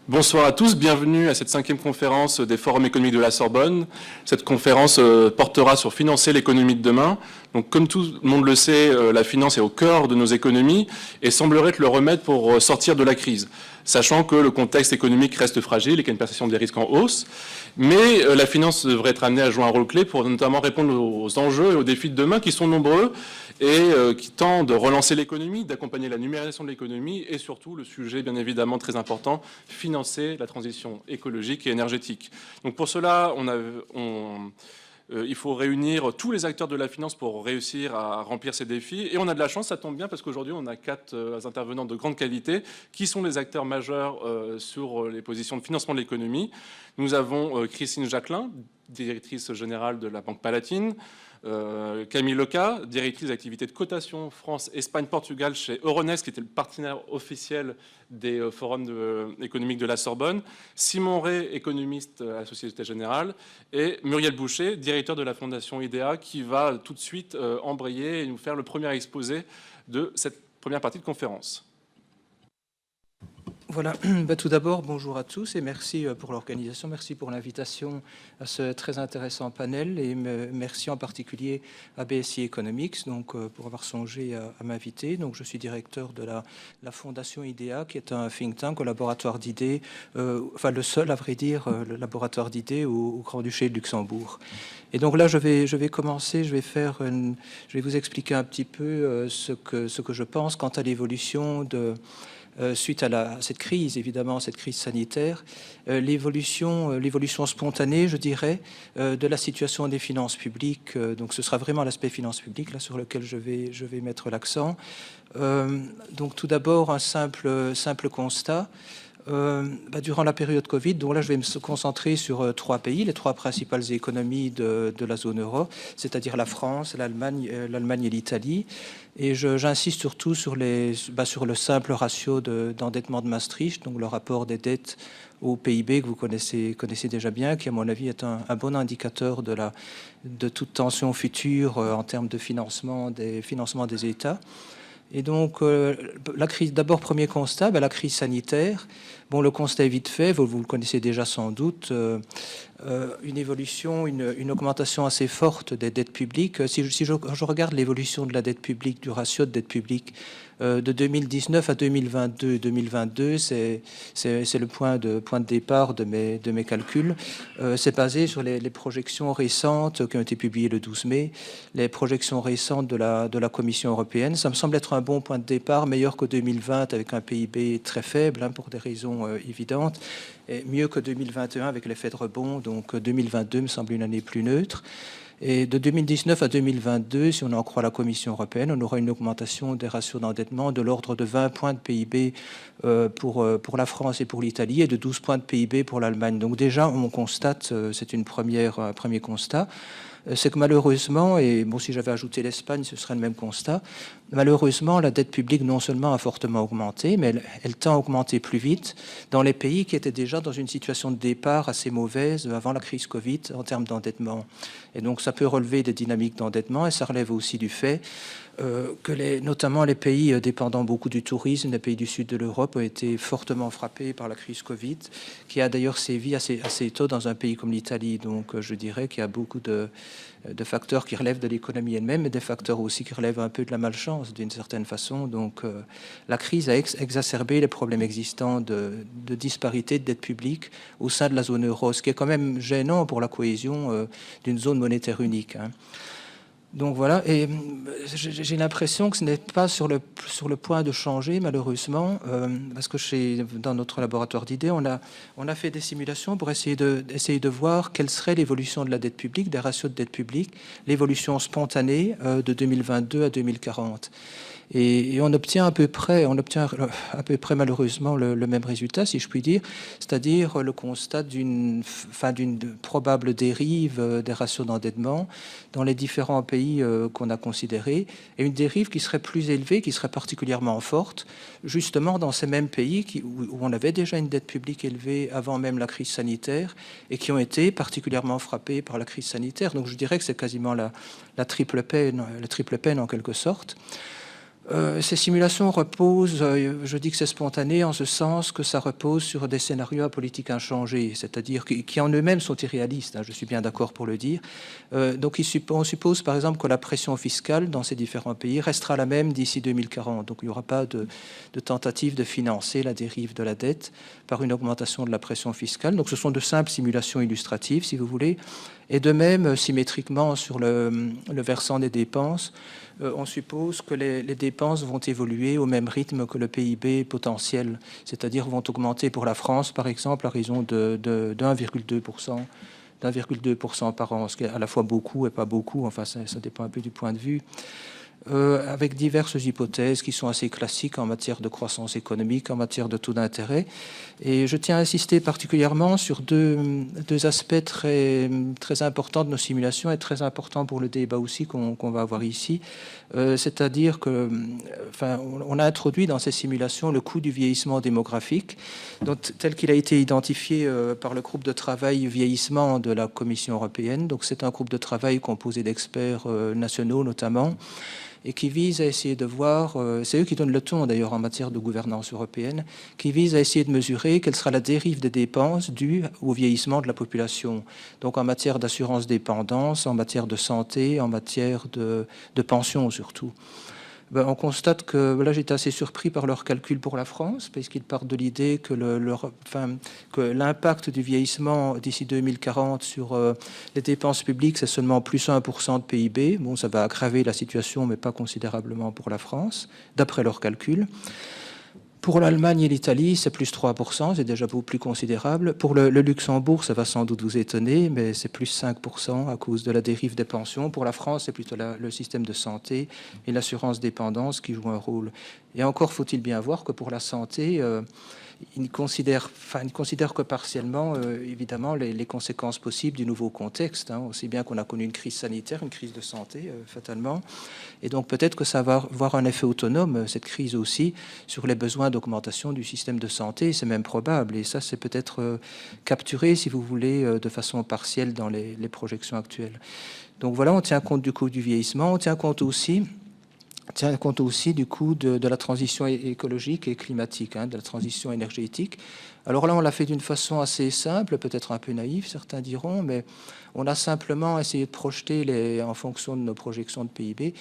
Bonsoir à tous, bienvenue à cette 5e conférence des forums économiques de la Sorbonne. Cette conférence portera sur financer l'économie de demain. Donc, comme tout le monde le sait, la finance est au cœur de nos économies et semblerait être le remède pour sortir de la crise, sachant que le contexte économique reste fragile et qu'il y a une perception des risques en hausse. Mais la finance devrait être amenée à jouer un rôle clé pour notamment répondre aux enjeux et aux défis de demain qui sont nombreux et qui tentent de relancer l'économie, d'accompagner la numérisation de l'économie et surtout le sujet bien évidemment très important, financer la transition écologique et énergétique. Donc pour cela, il faut réunir tous les acteurs de la finance pour réussir à remplir ces défis. Et on a de la chance, ça tombe bien, parce qu'aujourd'hui, on a 4 intervenants de grande qualité qui sont les acteurs majeurs sur les positions de financement de l'économie. Nous avons Christine Jacquelin, directrice générale de la Banque Palatine, Camille Leca, directrice d'activité de cotation France, Espagne, Portugal chez Euronext, qui était le partenaire officiel des forums économiques de la Sorbonne, Simon Ray, économiste à la Société Générale, et Muriel Boucher, directeur de la Fondation IDEA, qui va tout de suite embrayer et nous faire le premier exposé de cette première partie de conférence. Voilà, tout d'abord, bonjour à tous et merci pour l'organisation, merci pour l'invitation à ce très intéressant panel et merci en particulier à BSI Economics donc, pour avoir songé à m'inviter. Donc, je suis directeur de la Fondation IDEA qui est un think tank, un laboratoire d'idées, enfin le seul à vrai dire, le laboratoire d'idées au Grand-Duché de Luxembourg. Et donc là, je vais commencer, je vais vous expliquer un petit peu ce que je pense quant à l'évolution suite à cette crise, évidemment, cette crise sanitaire, l'évolution spontanée, je dirais, de la situation des finances publiques. Donc, ce sera vraiment l'aspect finances publiques là sur lequel je vais mettre l'accent. Donc, tout d'abord, un simple constat. Durant la période Covid, donc là je vais me concentrer sur 3 pays, les 3 principales économies de la zone euro, c'est-à-dire la France, l'Allemagne et l'Italie. Et j'insiste surtout sur le simple ratio d'endettement de Maastricht, donc le rapport des dettes au PIB que vous connaissez déjà bien, qui à mon avis est un bon indicateur de toute tension future en termes de financement des États. Et donc, la crise, d'abord, premier constat, la crise sanitaire. Bon, le constat est vite fait, vous le connaissez déjà sans doute, une augmentation assez forte des dettes publiques. Si je regarde l'évolution de la dette publique, du ratio de dette publique, de 2019 à 2022, c'est le point de départ de mes calculs. C'est basé sur les projections récentes qui ont été publiées le 12 mai, les projections récentes de la Commission européenne. Ça me semble être un bon point de départ, meilleur que 2020 avec un PIB très faible, pour des raisons évidentes, et mieux que 2021 avec l'effet de rebond. Donc 2022 me semble une année plus neutre. Et de 2019 à 2022, si on en croit la Commission européenne, on aura une augmentation des ratios d'endettement de l'ordre de 20 points de PIB pour la France et pour l'Italie et de 12 points de PIB pour l'Allemagne. Donc déjà, on constate, c'est un premier constat, c'est que malheureusement, et bon, si j'avais ajouté l'Espagne, ce serait le même constat, malheureusement, la dette publique non seulement a fortement augmenté, mais elle tend à augmenter plus vite dans les pays qui étaient déjà dans une situation de départ assez mauvaise avant la crise Covid en termes d'endettement. Et donc, ça peut relever des dynamiques d'endettement et ça relève aussi du fait que notamment les pays dépendant beaucoup du tourisme, les pays du sud de l'Europe, ont été fortement frappés par la crise Covid, qui a d'ailleurs sévi assez tôt dans un pays comme l'Italie. Donc je dirais qu'il y a beaucoup de facteurs qui relèvent de l'économie elle-même, mais des facteurs aussi qui relèvent un peu de la malchance d'une certaine façon. Donc la crise a exacerbé les problèmes existants de disparité de dette publique au sein de la zone euro, ce qui est quand même gênant pour la cohésion d'une zone monétaire unique. Donc voilà, et j'ai l'impression que ce n'est pas sur le point de changer, malheureusement, parce que dans notre laboratoire d'idées, on a fait des simulations pour essayer de voir quelle serait l'évolution de la dette publique, des ratios de dette publique, l'évolution spontanée de 2022 à 2040. Et on obtient à peu près malheureusement le même résultat, si je puis dire, c'est-à-dire le constat d'une probable dérive des ratios d'endettement dans les différents pays qu'on a considérés, et une dérive qui serait plus élevée, qui serait particulièrement forte, justement dans ces mêmes pays où on avait déjà une dette publique élevée avant même la crise sanitaire, et qui ont été particulièrement frappés par la crise sanitaire. Donc je dirais que c'est quasiment la triple peine en quelque sorte. Ces simulations reposent, je dis que c'est spontané, en ce sens que ça repose sur des scénarios à politique inchangée, c'est-à-dire qui en eux-mêmes sont irréalistes, hein, je suis bien d'accord pour le dire. Donc on suppose par exemple que la pression fiscale dans ces différents pays restera la même d'ici 2040. Donc il n'y aura pas de tentative de financer la dérive de la dette par une augmentation de la pression fiscale. Donc ce sont de simples simulations illustratives, si vous voulez. Et de même, symétriquement, sur le versant des dépenses, on suppose que les dépenses vont évoluer au même rythme que le PIB potentiel, c'est-à-dire vont augmenter pour la France, par exemple, à raison de 1,2% par an, ce qui est à la fois beaucoup et pas beaucoup, enfin ça dépend un peu du point de vue. Avec diverses hypothèses qui sont assez classiques en matière de croissance économique, en matière de taux d'intérêt. Et je tiens à insister particulièrement sur deux aspects très importants de nos simulations et très importants pour le débat aussi qu'on va avoir ici. C'est-à-dire que, on a introduit dans ces simulations le coût du vieillissement démographique, tel qu'il a été identifié par le groupe de travail vieillissement de la Commission européenne. Donc c'est un groupe de travail composé d'experts nationaux notamment, et qui vise à essayer de voir, c'est eux qui donnent le ton d'ailleurs en matière de gouvernance européenne, qui vise à essayer de mesurer quelle sera la dérive des dépenses dues au vieillissement de la population. Donc en matière d'assurance dépendance, en matière de santé, en matière de pension surtout. On constate que, là j'étais assez surpris par leurs calculs pour la France, parce qu'ils partent de l'idée que l'impact du vieillissement d'ici 2040 sur les dépenses publiques, c'est seulement plus 1% de PIB. Bon, ça va aggraver la situation, mais pas considérablement pour la France, d'après leurs calculs. Pour l'Allemagne et l'Italie, c'est plus 3%, c'est déjà beaucoup plus considérable. Pour le Luxembourg, ça va sans doute vous étonner, mais c'est plus 5% à cause de la dérive des pensions. Pour la France, c'est plutôt le système de santé et l'assurance dépendance qui jouent un rôle. Et encore faut-il bien voir que pour la santé, ils ne considèrent que partiellement, évidemment, les conséquences possibles du nouveau contexte. Hein, aussi bien qu'on a connu une crise sanitaire, une crise de santé, fatalement. Et donc peut-être que ça va avoir un effet autonome, cette crise aussi, sur les besoins d'augmentation du système de santé. C'est même probable. Et ça, c'est peut-être capturé, si vous voulez, de façon partielle dans les projections actuelles. Donc voilà, on tient compte du coût du vieillissement. On tient compte aussi du coût de la transition écologique et climatique, hein, de la transition énergétique. Alors là, on l'a fait d'une façon assez simple, peut-être un peu naïve, certains diront, mais on a simplement essayé de projeter, en fonction de nos projections de PIB,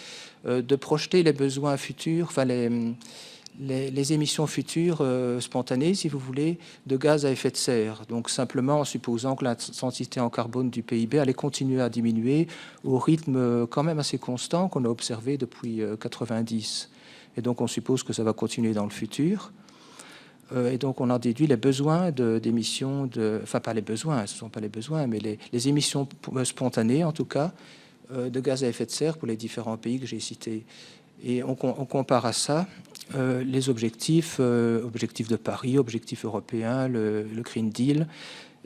de projeter les besoins futurs, enfin les émissions futures spontanées, si vous voulez, de gaz à effet de serre. Donc simplement en supposant que l'intensité en carbone du PIB allait continuer à diminuer au rythme quand même assez constant qu'on a observé depuis 90. Et donc on suppose que ça va continuer dans le futur. Et donc on en déduit les besoins d'émissions, enfin pas les besoins, ce ne sont pas les besoins, mais les émissions spontanées en tout cas, de gaz à effet de serre pour les différents pays que j'ai cités. Et on compare à ça les objectifs de Paris, objectifs européens, le Green Deal.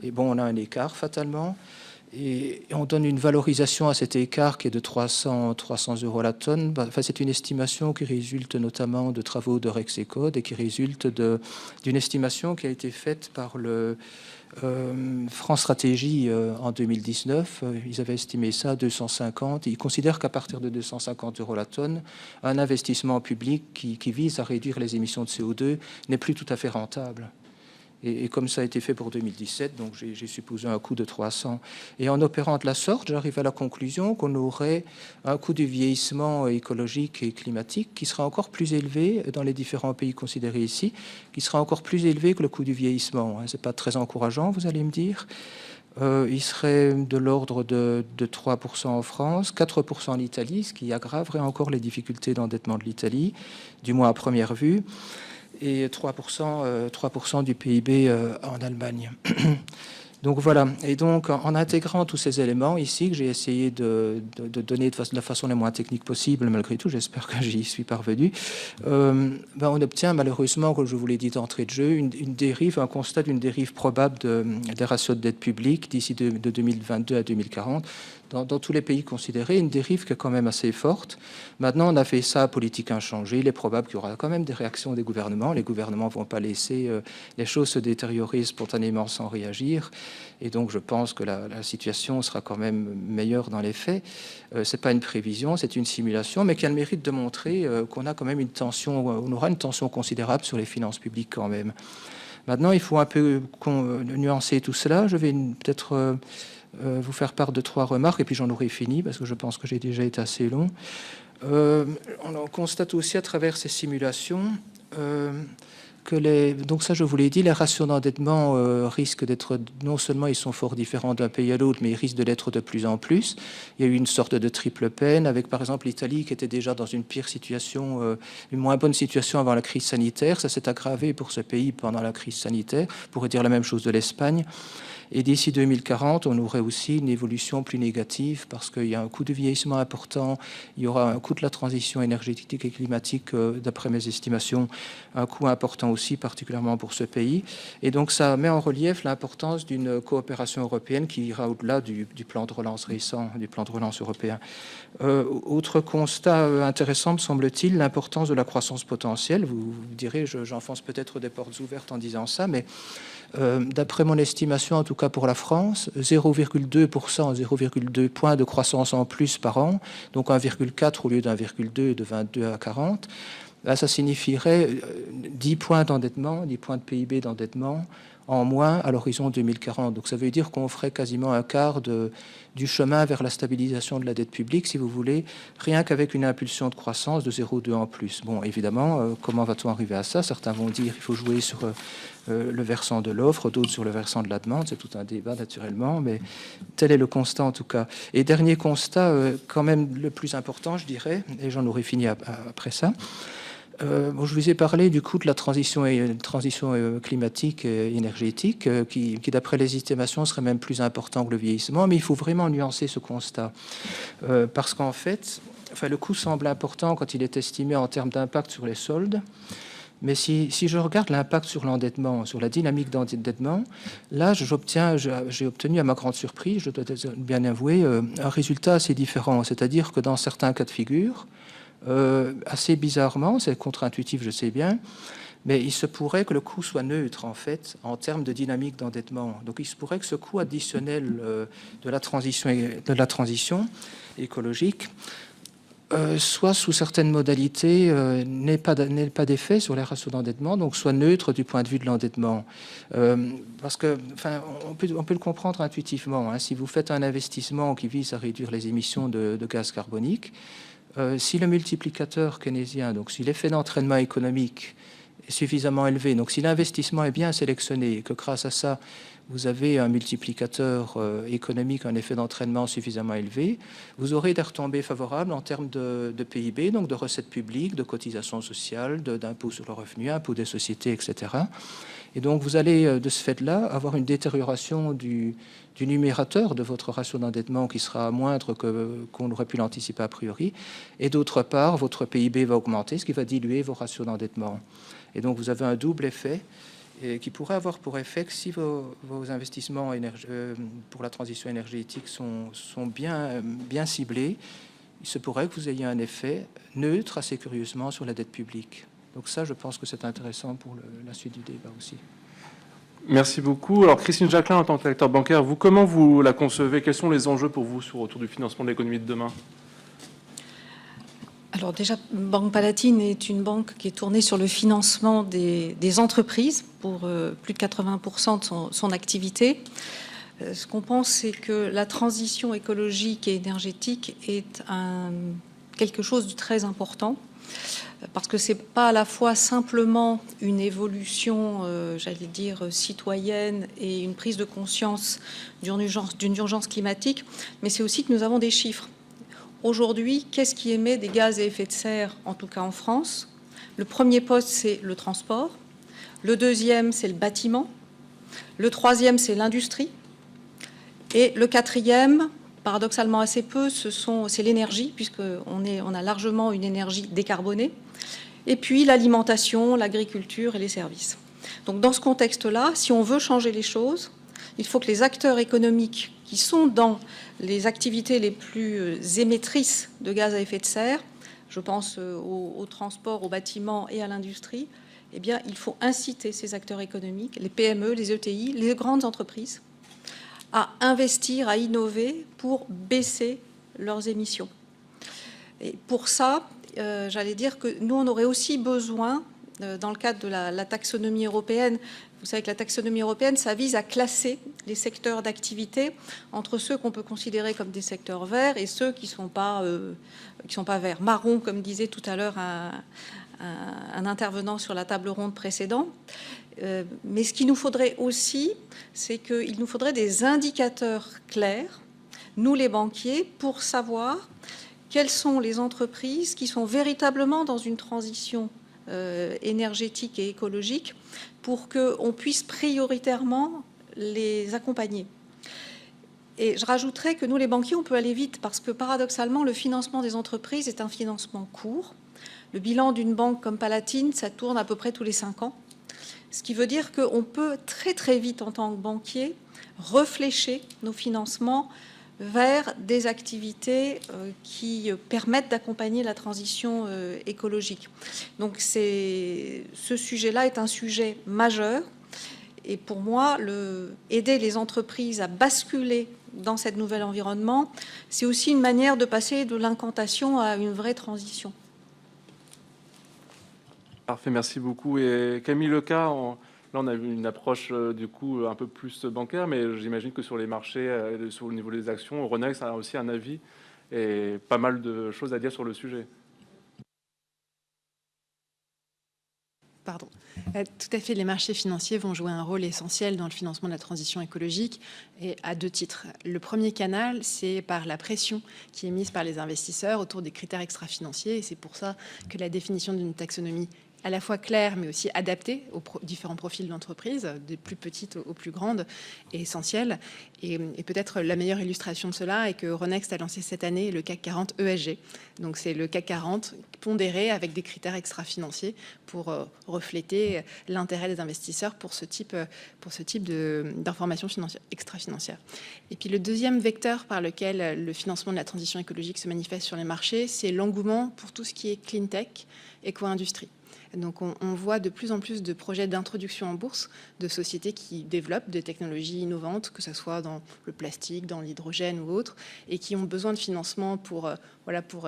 Et bon, on a un écart fatalement. Et on donne une valorisation à cet écart qui est de 300 € la tonne. Enfin, c'est une estimation qui résulte notamment de travaux de Rexecode et qui résulte d'une estimation qui a été faite par le France Stratégie en 2019. Ils avaient estimé ça à 250. Ils considèrent qu'à partir de 250 € la tonne, un investissement public qui vise à réduire les émissions de CO2 n'est plus tout à fait rentable. Et comme ça a été fait pour 2017, donc j'ai supposé un coût de 300. Et en opérant de la sorte, j'arrive à la conclusion qu'on aurait un coût du vieillissement écologique et climatique qui sera encore plus élevé dans les différents pays considérés ici, qui sera encore plus élevé que le coût du vieillissement. Ce n'est pas très encourageant, vous allez me dire. Il serait de l'ordre de 3% en France, 4% en Italie, ce qui aggraverait encore les difficultés d'endettement de l'Italie, du moins à première vue, et 3% du PIB en Allemagne. Donc voilà, et donc en intégrant tous ces éléments ici, que j'ai essayé de donner de la façon la moins technique possible, malgré tout, j'espère que j'y suis parvenu, on obtient malheureusement, comme je vous l'ai dit d'entrée de jeu, une dérive, un constat d'une dérive probable des ratios de dette publique d'ici de 2022 à 2040, dans tous les pays considérés, une dérive qui est quand même assez forte. Maintenant, on a fait ça, politique inchangée. Il est probable qu'il y aura quand même des réactions des gouvernements. Les gouvernements ne vont pas laisser les choses se détériorer spontanément sans réagir. Et donc, je pense que la situation sera quand même meilleure dans les faits. Ce n'est pas une prévision, c'est une simulation, mais qui a le mérite de montrer qu'on a quand même une tension, on aura une tension considérable sur les finances publiques quand même. Maintenant, il faut un peu nuancer tout cela. Je vais peut-être vous faire part de 3 remarques, et puis j'en aurai fini, parce que je pense que j'ai déjà été assez long. On constate aussi à travers ces simulations que donc ça je vous l'ai dit, les ratios d'endettement risquent d'être, non seulement ils sont fort différents d'un pays à l'autre, mais ils risquent de l'être de plus en plus. Il y a eu une sorte de triple peine, avec par exemple l'Italie qui était déjà dans une pire situation, une moins bonne situation avant la crise sanitaire. Ça s'est aggravé pour ce pays pendant la crise sanitaire. On pourrait dire la même chose de l'Espagne. Et d'ici 2040, on aurait aussi une évolution plus négative parce qu'il y a un coût de vieillissement important, il y aura un coût de la transition énergétique et climatique, d'après mes estimations, un coût important aussi, particulièrement pour ce pays. Et donc ça met en relief l'importance d'une coopération européenne qui ira au-delà du plan de relance récent, du plan de relance européen. Autre constat intéressant, me semble-t-il, l'importance de la croissance potentielle. Vous direz, j'enfonce peut-être des portes ouvertes en disant ça, mais d'après mon estimation, en tout cas pour la France, 0,2%, 0,2 points de croissance en plus par an, donc 1,4 au lieu d'1,2 de 22 à 40. Là, ça signifierait 10 points d'endettement, 10 points de PIB d'endettement en moins à l'horizon 2040. Donc ça veut dire qu'on ferait quasiment un quart du chemin vers la stabilisation de la dette publique, si vous voulez, rien qu'avec une impulsion de croissance de 0,2 en plus. Bon, évidemment, comment va-t-on arriver à ça? Certains vont dire qu'il faut jouer sur le versant de l'offre, d'autres sur le versant de la demande. C'est tout un débat, naturellement, mais tel est le constat, en tout cas. Et dernier constat, quand même le plus important, je dirais, et j'en aurai fini après ça. Bon, je vous ai parlé du coût de la transition climatique et énergétique, qui d'après les estimations, serait même plus important que le vieillissement, mais il faut vraiment nuancer ce constat. Parce qu'en fait, le coût semble important quand il est estimé en termes d'impact sur les soldes, mais si je regarde l'impact sur l'endettement, sur la dynamique d'endettement, là, j'ai obtenu, à ma grande surprise, je dois bien avouer, un résultat assez différent. C'est-à-dire que dans certains cas de figure, assez bizarrement, c'est contre-intuitif, je sais bien, mais il se pourrait que le coût soit neutre, en fait, en termes de dynamique d'endettement. Donc, il se pourrait que ce coût additionnel de la transition écologique soit sous certaines modalités n'ait pas d'effet sur les ratios d'endettement, donc soit neutre du point de vue de l'endettement. Parce que, on peut le comprendre intuitivement. Hein, si vous faites un investissement qui vise à réduire les émissions de gaz carbonique, si le multiplicateur keynésien, donc si l'effet d'entraînement économique est suffisamment élevé, donc si l'investissement est bien sélectionné et que grâce à ça, vous avez un multiplicateur économique, un effet d'entraînement suffisamment élevé, vous aurez des retombées favorables en termes de PIB, donc de recettes publiques, de cotisations sociales, d'impôts sur le revenu, impôts des sociétés, etc. Et donc vous allez, de ce fait-là, avoir une détérioration du numérateur de votre ratio d'endettement qui sera moindre qu'on aurait pu l'anticiper a priori. Et d'autre part, votre PIB va augmenter, ce qui va diluer vos ratios d'endettement. Et donc vous avez un double effet qui pourrait avoir pour effet que si vos investissements pour la transition énergétique sont bien ciblés, il se pourrait que vous ayez un effet neutre assez curieusement sur la dette publique. Donc ça, je pense que c'est intéressant pour la suite du débat aussi. Merci beaucoup. Alors Christine Jacquelin, en tant que acteur bancaire, comment vous la concevez? Quels sont les enjeux pour vous autour du financement de l'économie de demain? Alors déjà, Banque Palatine est une banque qui est tournée sur le financement des entreprises pour plus de 80% de son activité. Ce qu'on pense, c'est que la transition écologique et énergétique est quelque chose de très important. Parce que ce n'est pas à la fois simplement une évolution, j'allais dire, citoyenne et une prise de conscience d'une urgence climatique, mais c'est aussi que nous avons des chiffres. Aujourd'hui, qu'est-ce qui émet des gaz à effet de serre, en tout cas en France? Le premier poste, c'est le transport. Le deuxième, c'est le bâtiment. Le troisième, c'est l'industrie. Et le quatrième, paradoxalement assez peu, c'est l'énergie, puisqu'on a largement une énergie décarbonée. Et puis l'alimentation, l'agriculture et les services. Donc dans ce contexte-là, si on veut changer les choses, il faut que les acteurs économiques qui sont dans les activités les plus émettrices de gaz à effet de serre, je pense au transport, au bâtiment et à l'industrie, eh bien, il faut inciter ces acteurs économiques, les PME, les ETI, les grandes entreprises, à investir, à innover pour baisser leurs émissions. Et pour ça, j'allais dire que nous, on aurait aussi besoin, dans le cadre de la taxonomie européenne, vous savez que la taxonomie européenne, ça vise à classer les secteurs d'activité entre ceux qu'on peut considérer comme des secteurs verts et ceux qui ne sont pas verts. Marron, comme disait tout à l'heure un intervenant sur la table ronde précédente. Mais ce qu'il nous faudrait aussi, c'est qu'il nous faudrait des indicateurs clairs, nous les banquiers, pour savoir quelles sont les entreprises qui sont véritablement dans une transition énergétique et écologique pour qu'on puisse prioritairement les accompagner. Et je rajouterais que nous, les banquiers, on peut aller vite parce que paradoxalement, le financement des entreprises est un financement court. Le bilan d'une banque comme Palatine, ça tourne à peu près tous les 5 ans. Ce qui veut dire qu'on peut très très vite, en tant que banquier, réfléchir nos financements vers des activités qui permettent d'accompagner la transition écologique. Donc ce sujet-là est un sujet majeur. Et pour moi, aider les entreprises à basculer dans cet nouvel environnement, c'est aussi une manière de passer de l'incantation à une vraie transition. Parfait, merci beaucoup. Et Camille Leca, là on a vu une approche du coup un peu plus bancaire, mais j'imagine que sur les marchés, sur le niveau des actions, Euronext a aussi un avis et pas mal de choses à dire sur le sujet. Pardon. Tout à fait, les marchés financiers vont jouer un rôle essentiel dans le financement de la transition écologique et à 2 titres. Le premier canal, c'est par la pression qui est mise par les investisseurs autour des critères extra-financiers et c'est pour ça que la définition d'une taxonomie à la fois claire mais aussi adaptée aux différents profils d'entreprise, des plus petites aux plus grandes, est essentielle. Et peut-être la meilleure illustration de cela est que Euronext a lancé cette année le CAC 40 ESG. Donc c'est le CAC 40 pondéré avec des critères extra-financiers pour refléter l'intérêt des investisseurs pour ce type d'informations extra-financières. Et puis le deuxième vecteur par lequel le financement de la transition écologique se manifeste sur les marchés, c'est l'engouement pour tout ce qui est clean tech, éco-industrie. Donc on voit de plus en plus de projets d'introduction en bourse de sociétés qui développent des technologies innovantes, que ce soit dans le plastique, dans l'hydrogène ou autre, et qui ont besoin de financement pour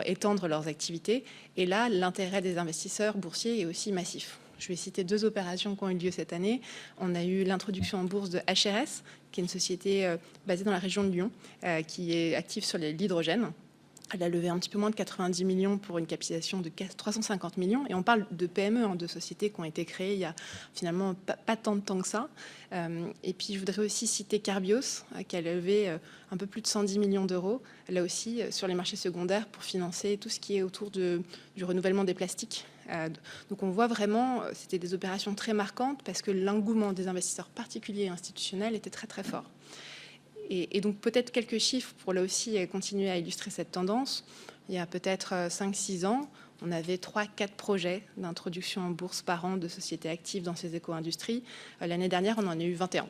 étendre leurs activités. Et là, l'intérêt des investisseurs boursiers est aussi massif. Je vais citer 2 opérations qui ont eu lieu cette année. On a eu l'introduction en bourse de HRS, qui est une société basée dans la région de Lyon, qui est active sur l'hydrogène. Elle a levé un petit peu moins de 90 millions pour une capitalisation de 350 millions. Et on parle de PME, de sociétés qui ont été créées il y a finalement pas tant de temps que ça. Et puis, je voudrais aussi citer Carbios, qui a levé un peu plus de 110 millions d'euros, là aussi, sur les marchés secondaires pour financer tout ce qui est autour du renouvellement des plastiques. Donc, on voit vraiment, c'était des opérations très marquantes parce que l'engouement des investisseurs particuliers et institutionnels était très, très fort. Et donc peut-être quelques chiffres pour là aussi continuer à illustrer cette tendance. Il y a peut-être 5-6 ans, on avait 3-4 projets d'introduction en bourse par an de sociétés actives dans ces éco-industries. L'année dernière, on en a eu 21.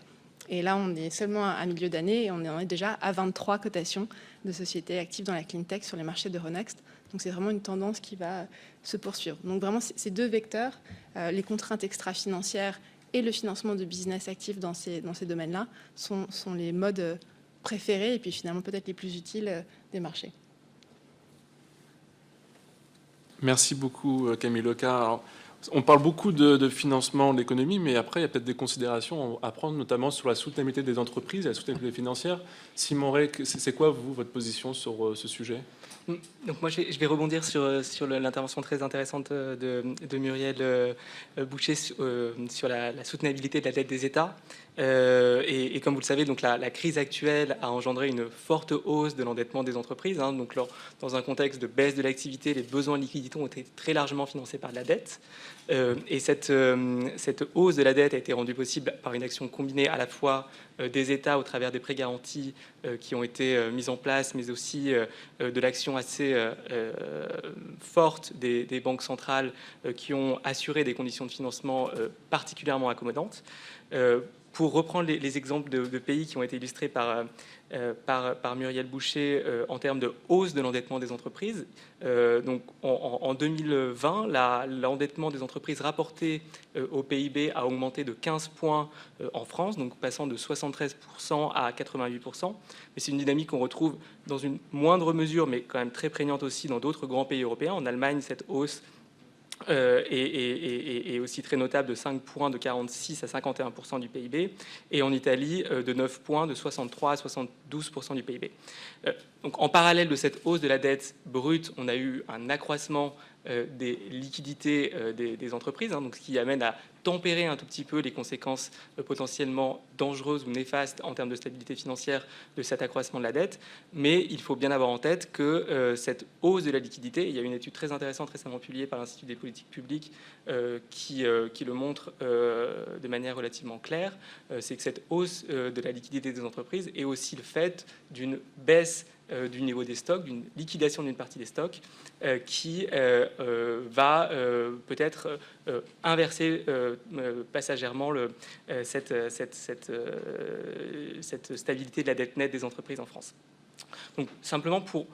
Et là, on est seulement à milieu d'année et on en est déjà à 23 cotations de sociétés actives dans la clean tech sur les marchés d'Euronext. Donc c'est vraiment une tendance qui va se poursuivre. Donc vraiment, ces 2 vecteurs, les contraintes extra-financières et le financement de business actifs dans ces domaines-là sont les modes préférés et puis finalement peut-être les plus utiles des marchés. Merci beaucoup Camille Leca. Alors, on parle beaucoup de financement de l'économie, mais après il y a peut-être des considérations à prendre, notamment sur la soutenabilité des entreprises et la soutenabilité financière. Simon Ray, c'est quoi votre position sur ce sujet ? Donc moi, je vais rebondir sur l'intervention très intéressante de Muriel Boucher sur la soutenabilité de la dette des États. Et comme vous le savez, donc la crise actuelle a engendré une forte hausse de l'endettement des entreprises. Donc dans un contexte de baisse de l'activité, les besoins de liquidité ont été très largement financés par la dette. Et cette hausse de la dette a été rendue possible par une action combinée à la fois des États au travers des prêts garantis qui ont été mis en place, mais aussi de l'action assez forte des banques centrales qui ont assuré des conditions de financement particulièrement accommodantes. Pour reprendre les exemples de pays qui ont été illustrés par Muriel Boucher en termes de hausse de l'endettement des entreprises, donc en 2020, l'endettement des entreprises rapporté au PIB a augmenté de 15 points en France, donc passant de 73% à 88%. Mais c'est une dynamique qu'on retrouve dans une moindre mesure, mais quand même très prégnante aussi dans d'autres grands pays européens. En Allemagne, cette hausse est aussi très notable de 5 points de 46 à 51% du PIB, et en Italie de 9 points de 63 à 72% du PIB. Donc en parallèle de cette hausse de la dette brute, on a eu un accroissement des liquidités des entreprises, donc ce qui amène à tempérer un tout petit peu les conséquences potentiellement dangereuses ou néfastes en termes de stabilité financière de cet accroissement de la dette. Mais il faut bien avoir en tête que cette hausse de la liquidité, il y a une étude très intéressante récemment publiée par l'Institut des politiques publiques qui le montre de manière relativement claire, c'est que cette hausse de la liquidité des entreprises est aussi le fait d'une baisse du niveau des stocks, d'une liquidation d'une partie des stocks qui va peut-être inverser passagèrement cette stabilité de la dette nette des entreprises en France. Donc simplement pour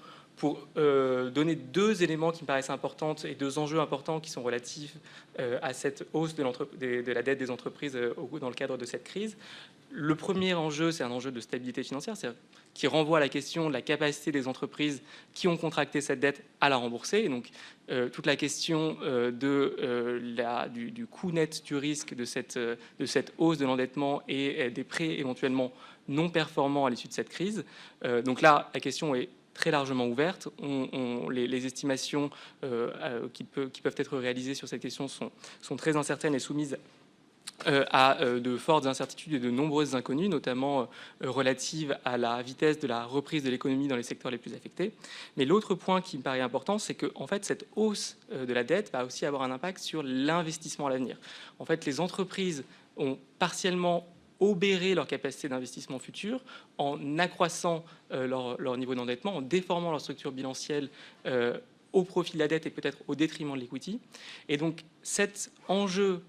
donner deux éléments qui me paraissent importants et deux enjeux importants qui sont relatifs à cette hausse de la dette des entreprises dans le cadre de cette crise. Le premier enjeu, c'est un enjeu de stabilité financière, qui renvoie à la question de la capacité des entreprises qui ont contracté cette dette à la rembourser. Et donc, toute la question du coût net du risque de cette hausse de l'endettement et des prêts éventuellement non performants à l'issue de cette crise. Donc là, la question est très largement ouverte. Les estimations qui peuvent être réalisées sur cette question sont très incertaines et soumises à de fortes incertitudes et de nombreuses inconnues, notamment relatives à la vitesse de la reprise de l'économie dans les secteurs les plus affectés. Mais l'autre point qui me paraît important, c'est que en fait, cette hausse de la dette va aussi avoir un impact sur l'investissement à l'avenir. En fait, les entreprises ont partiellement obérer leur capacité d'investissement futur en accroissant leur niveau d'endettement, en déformant leur structure bilancielle au profit de la dette et peut-être au détriment de l'equity. Et donc cet enjeu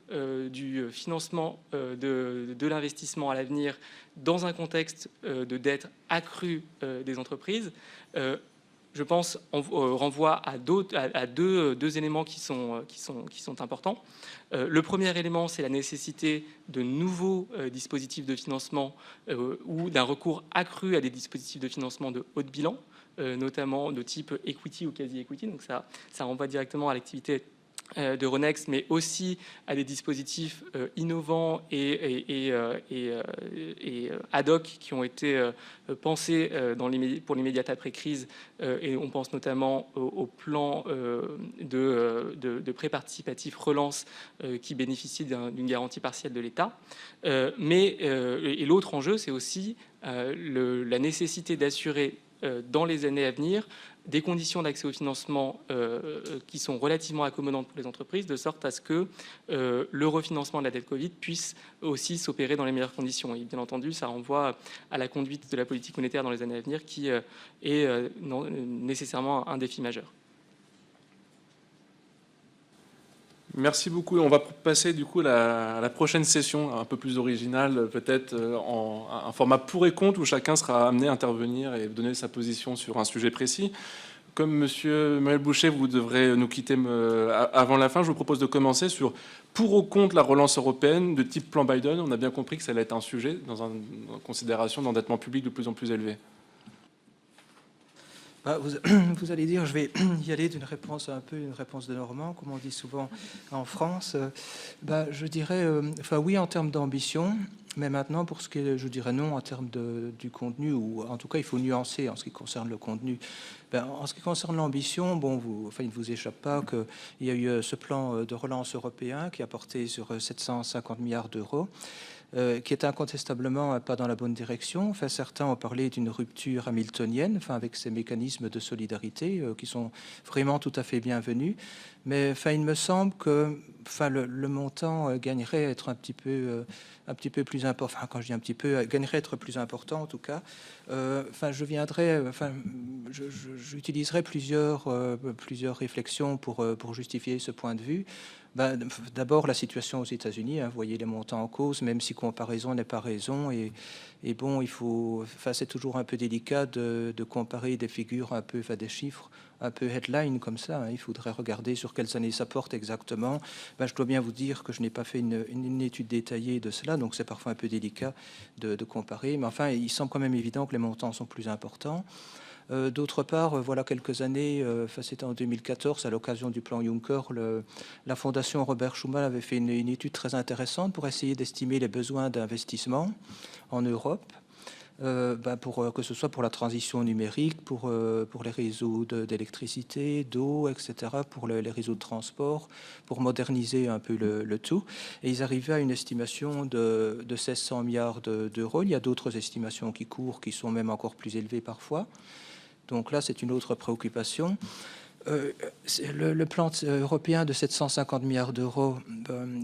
du financement de l'investissement à l'avenir dans un contexte de dette accrue des entreprises, je pense, renvoie à deux éléments qui sont importants. Le premier élément, c'est la nécessité de nouveaux dispositifs de financement ou d'un recours accru à des dispositifs de financement de haut de bilan, notamment de type equity ou quasi-equity. Donc ça renvoie directement à l'activité d'Euronext, mais aussi à des dispositifs innovants et ad hoc qui ont été pensés pour l'immédiat après-crise. Et on pense notamment au plan de prêt participatif relance qui bénéficie d'une garantie partielle de l'État. Et l'autre enjeu, c'est aussi la nécessité d'assurer dans les années à venir des conditions d'accès au financement qui sont relativement accommodantes pour les entreprises, de sorte à ce que le refinancement de la dette Covid puisse aussi s'opérer dans les meilleures conditions. Et bien entendu, ça renvoie à la conduite de la politique monétaire dans les années à venir, qui est nécessairement un défi majeur. Merci beaucoup. On va passer du coup à la prochaine session, un peu plus originale, peut-être en un format pour et contre, où chacun sera amené à intervenir et donner sa position sur un sujet précis. Comme Monsieur Muriel Boucher, vous devrez nous quitter avant la fin, je vous propose de commencer sur pour ou contre la relance européenne de type plan Biden. On a bien compris que ça allait être un sujet dans une considération d'endettement public de plus en plus élevé. Vous allez dire, je vais y aller d'une réponse un peu une réponse de Normand, comme on dit souvent en France. Je dirais, oui en termes d'ambition, mais maintenant pour ce qui est, je dirais non en termes du contenu, ou en tout cas il faut nuancer en ce qui concerne le contenu. En ce qui concerne l'ambition, il ne vous échappe pas qu'il y a eu ce plan de relance européen qui a porté sur 750 milliards d'euros. Qui est incontestablement pas dans la bonne direction. Certains ont parlé d'une rupture hamiltonienne, avec ces mécanismes de solidarité qui sont vraiment tout à fait bienvenus. Mais il me semble que enfin, le montant gagnerait à être un petit peu plus important. Enfin, quand je dis un petit peu, gagnerait à être plus important en tout cas. Enfin, j'utiliserai plusieurs réflexions pour justifier ce point de vue. D'abord, la situation aux États-Unis. Vous voyez les montants en cause, même si comparaison n'est pas raison. Et bon, c'est toujours un peu délicat de comparer des figures un peu, des chiffres un peu headline comme ça. Il faudrait regarder sur quelles années ça porte exactement. Je dois bien vous dire que je n'ai pas fait une étude détaillée de cela, donc c'est parfois un peu délicat de comparer. Mais enfin, il semble quand même évident que les montants sont plus importants. D'autre part, voilà quelques années, c'était en 2014, à l'occasion du plan Juncker, la Fondation Robert Schuman avait fait une étude très intéressante pour essayer d'estimer les besoins d'investissement en Europe. Que ce soit pour la transition numérique, pour les réseaux d'électricité, d'eau, etc., pour les réseaux de transport, pour moderniser un peu le tout. Et ils arrivaient à une estimation de 1600 milliards d'euros. Il y a d'autres estimations qui courent, qui sont même encore plus élevées parfois. Donc là, c'est une autre préoccupation. Le plan européen de 750 milliards d'euros,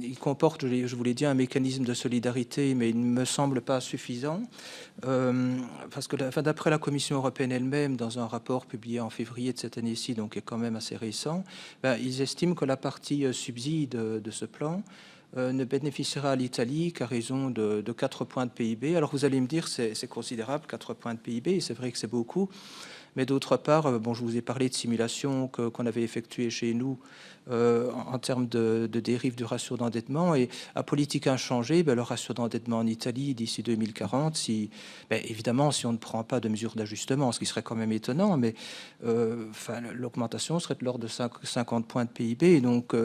il comporte, je vous l'ai dit, un mécanisme de solidarité, mais il ne me semble pas suffisant. Parce que d'après la Commission européenne elle-même, dans un rapport publié en février de cette année-ci, donc qui est quand même assez récent, ils estiment que la partie subside de ce plan ne bénéficiera à l'Italie qu'à raison de 4 points de PIB. Alors vous allez me dire, c'est considérable, 4 points de PIB, et c'est vrai que c'est beaucoup. Mais d'autre part, je vous ai parlé de simulations qu'on avait effectuées chez nous en termes de dérive du ratio d'endettement. Et à politique inchangée, le ratio d'endettement en Italie d'ici 2040, évidemment, si on ne prend pas de mesures d'ajustement, ce qui serait quand même étonnant, mais l'augmentation serait de l'ordre de 50 points de PIB. Donc,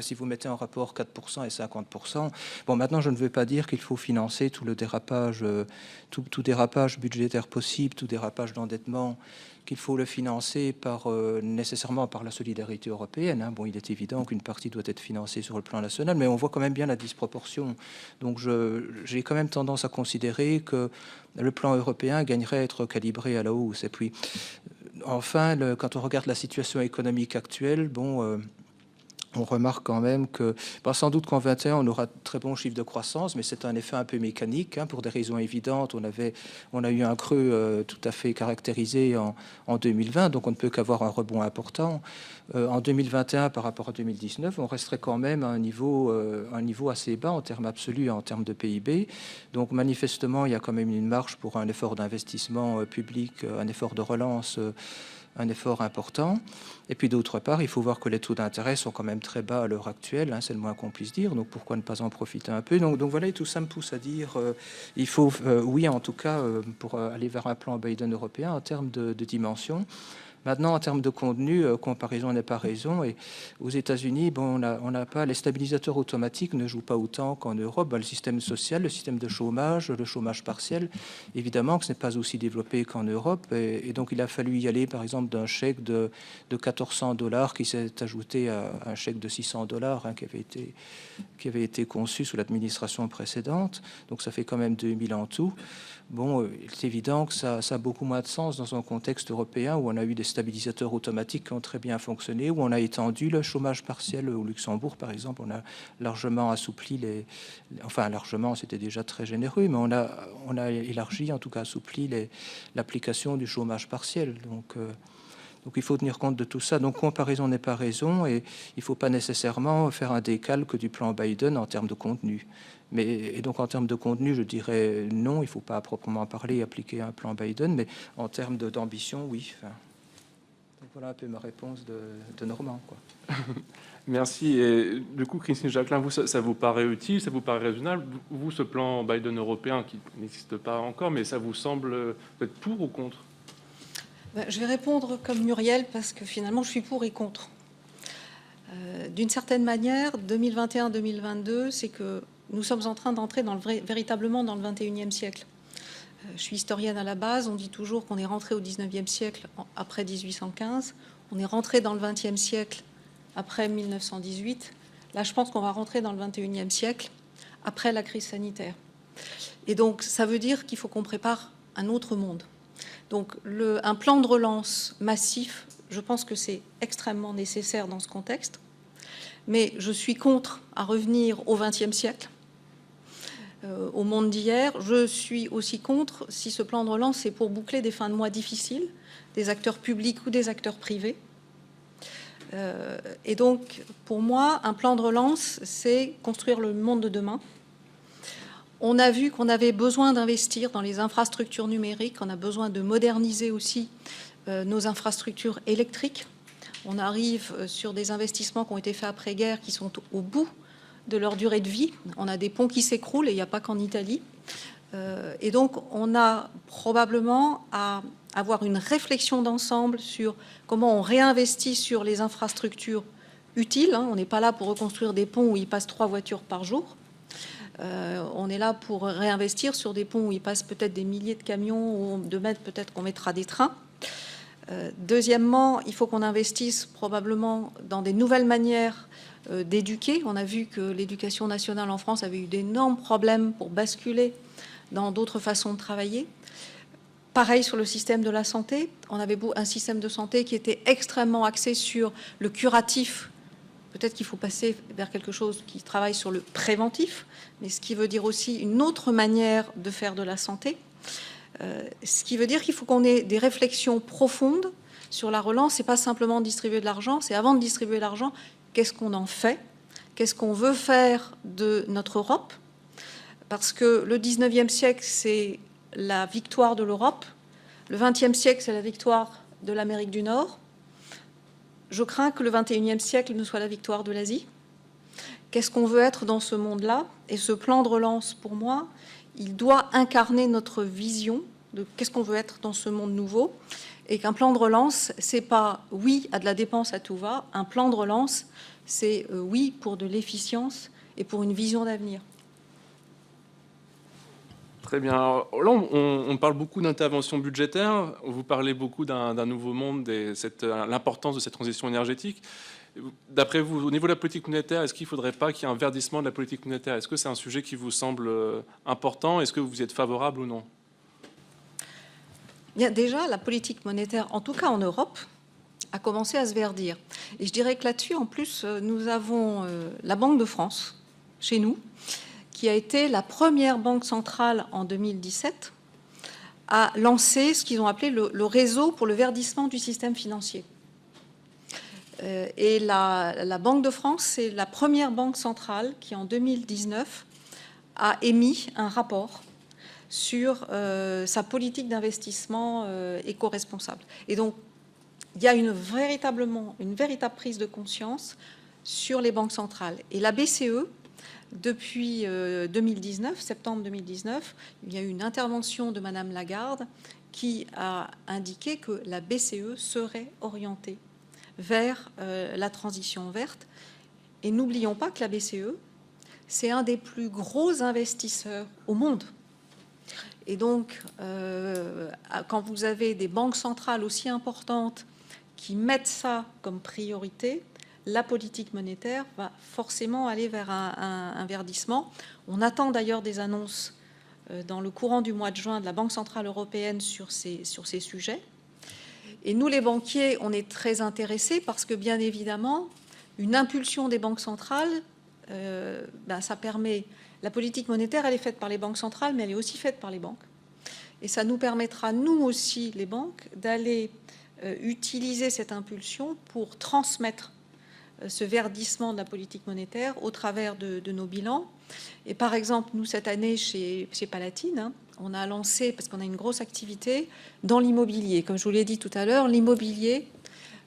si vous mettez en rapport 4% et 50%, maintenant, je ne veux pas dire qu'il faut financer tout le dérapage, tout dérapage budgétaire possible, tout dérapage d'endettement, qu'il faut le financer nécessairement par la solidarité européenne. Il est évident qu'une partie doit être financée sur le plan national, mais on voit quand même bien la disproportion. Donc j'ai quand même tendance à considérer que le plan européen gagnerait à être calibré à la hausse. Et puis, enfin, quand on regarde la situation économique actuelle, on remarque quand même que, sans doute qu'en 2021, on aura de très bons chiffres de croissance, mais c'est un effet un peu mécanique, pour des raisons évidentes. On a eu un creux tout à fait caractérisé en 2020, donc on ne peut qu'avoir un rebond important. En 2021, par rapport à 2019, on resterait quand même à un niveau assez bas en termes absolus et en termes de PIB. Donc manifestement, il y a quand même une marge pour un effort d'investissement public, un effort de relance, un effort important. Et puis d'autre part, il faut voir que les taux d'intérêt sont quand même très bas à l'heure actuelle, c'est le moins qu'on puisse dire, donc pourquoi ne pas en profiter un peu. Donc voilà, et tout ça me pousse à dire, il faut, oui en tout cas, pour aller vers un plan Biden européen en termes de dimension. Maintenant, en termes de contenu, comparaison n'est pas raison. Et aux États-Unis, on n'a pas, les stabilisateurs automatiques ne jouent pas autant qu'en Europe. Le système social, le système de chômage, le chômage partiel, évidemment que ce n'est pas aussi développé qu'en Europe. Et donc, il a fallu y aller, par exemple, d'un chèque de 1400$ qui s'est ajouté à un chèque de 600$ qui avait été conçu sous l'administration précédente. Donc, ça fait quand même 2000 en tout. C'est évident que ça a beaucoup moins de sens dans un contexte européen où on a eu des stabilisateurs automatiques qui ont très bien fonctionné, où on a étendu le chômage partiel au Luxembourg, par exemple. On a largement assoupli largement, c'était déjà très généreux, mais on a élargi, en tout cas assoupli l'application du chômage partiel. Donc il faut tenir compte de tout ça. Donc comparaison n'est pas raison et il ne faut pas nécessairement faire un décalque du plan Biden en termes de contenu. Et donc en termes de contenu, je dirais non, il ne faut pas à proprement parler appliquer un plan Biden, mais en termes d'ambition, oui. Donc voilà un peu ma réponse de Normand, quoi. Merci. Et du coup, Christine Jacquelin, vous, ça vous paraît utile, ça vous paraît raisonnable? Vous, ce plan Biden européen qui n'existe pas encore, mais ça vous semble être pour ou contre? Je vais répondre comme Muriel parce que finalement, je suis pour et contre. D'une certaine manière, 2021-2022, c'est que nous sommes en train d'entrer véritablement dans le 21e siècle. Je suis historienne à la base, on dit toujours qu'on est rentré au 19e siècle après 1815, on est rentré dans le 20e siècle après 1918. Là, je pense qu'on va rentrer dans le 21e siècle après la crise sanitaire. Et donc, ça veut dire qu'il faut qu'on prépare un autre monde. Donc, un plan de relance massif, je pense que c'est extrêmement nécessaire dans ce contexte. Mais je suis contre à revenir au XXe siècle, au monde d'hier. Je suis aussi contre si ce plan de relance est pour boucler des fins de mois difficiles, des acteurs publics ou des acteurs privés. Et donc, pour moi, un plan de relance, c'est construire le monde de demain. On a vu qu'on avait besoin d'investir dans les infrastructures numériques, on a besoin de moderniser aussi nos infrastructures électriques. On arrive sur des investissements qui ont été faits après-guerre, qui sont au bout de leur durée de vie. On a des ponts qui s'écroulent, et il n'y a pas qu'en Italie. Et donc, on a probablement à avoir une réflexion d'ensemble sur comment on réinvestit sur les infrastructures utiles. On n'est pas là pour reconstruire des ponts où il passe 3 voitures par jour. On est là pour réinvestir sur des ponts où il passe peut-être des milliers de camions, ou de mètres peut-être qu'on mettra des trains. Deuxièmement, il faut qu'on investisse probablement dans des nouvelles manières d'éduquer. On a vu que l'éducation nationale en France avait eu d'énormes problèmes pour basculer dans d'autres façons de travailler. Pareil sur le système de la santé. On avait un système de santé qui était extrêmement axé sur le curatif. Peut-être qu'il faut passer vers quelque chose qui travaille sur le préventif, mais ce qui veut dire aussi une autre manière de faire de la santé. Ce qui veut dire qu'il faut qu'on ait des réflexions profondes sur la relance. Ce n'est pas simplement distribuer de l'argent, c'est avant de distribuer l'argent, qu'est-ce qu'on en fait? Qu'est-ce qu'on veut faire de notre Europe? Parce que le 19e siècle, c'est la victoire de l'Europe. Le 20e siècle, c'est la victoire de l'Amérique du Nord. Je crains que le 21e siècle ne soit la victoire de l'Asie. Qu'est-ce qu'on veut être dans ce monde-là? Et ce plan de relance, pour moi, il doit incarner notre vision de qu'est-ce qu'on veut être dans ce monde nouveau. Et qu'un plan de relance, c'est pas oui à de la dépense à tout va. Un plan de relance, c'est oui pour de l'efficience et pour une vision d'avenir. Très bien. Alors, là, on parle beaucoup d'intervention budgétaire. Vous parlez beaucoup d'un nouveau monde et l'importance de cette transition énergétique. D'après vous, au niveau de la politique monétaire, est-ce qu'il ne faudrait pas qu'il y ait un verdissement de la politique monétaire? Est-ce que c'est un sujet qui vous semble important? Est-ce que vous y êtes favorable ou non? Bien, déjà, la politique monétaire, en tout cas en Europe, a commencé à se verdir. Et je dirais que là-dessus, en plus, nous avons la Banque de France, chez nous, qui a été la première banque centrale en 2017 à lancer ce qu'ils ont appelé le réseau pour le verdissement du système financier. Et la Banque de France, c'est la première banque centrale qui, en 2019, a émis un rapport sur sa politique d'investissement éco-responsable. Et donc, il y a une véritable prise de conscience sur les banques centrales. Et la BCE, depuis 2019, septembre 2019, il y a eu une intervention de Madame Lagarde qui a indiqué que la BCE serait orientée vers la transition verte. Et n'oublions pas que la BCE, c'est un des plus gros investisseurs au monde. Et donc, quand vous avez des banques centrales aussi importantes qui mettent ça comme priorité, la politique monétaire va forcément aller vers un verdissement. On attend d'ailleurs des annonces dans le courant du mois de juin de la Banque centrale européenne sur ces sujets. Et nous, les banquiers, on est très intéressés parce que, bien évidemment, une impulsion des banques centrales, ça permet... La politique monétaire, elle est faite par les banques centrales, mais elle est aussi faite par les banques. Et ça nous permettra, nous aussi, les banques, d'aller utiliser cette impulsion pour transmettre ce verdissement de la politique monétaire au travers de nos bilans. Et par exemple, nous, cette année, chez Palatine, on a lancé, parce qu'on a une grosse activité, dans l'immobilier. Comme je vous l'ai dit tout à l'heure, l'immobilier,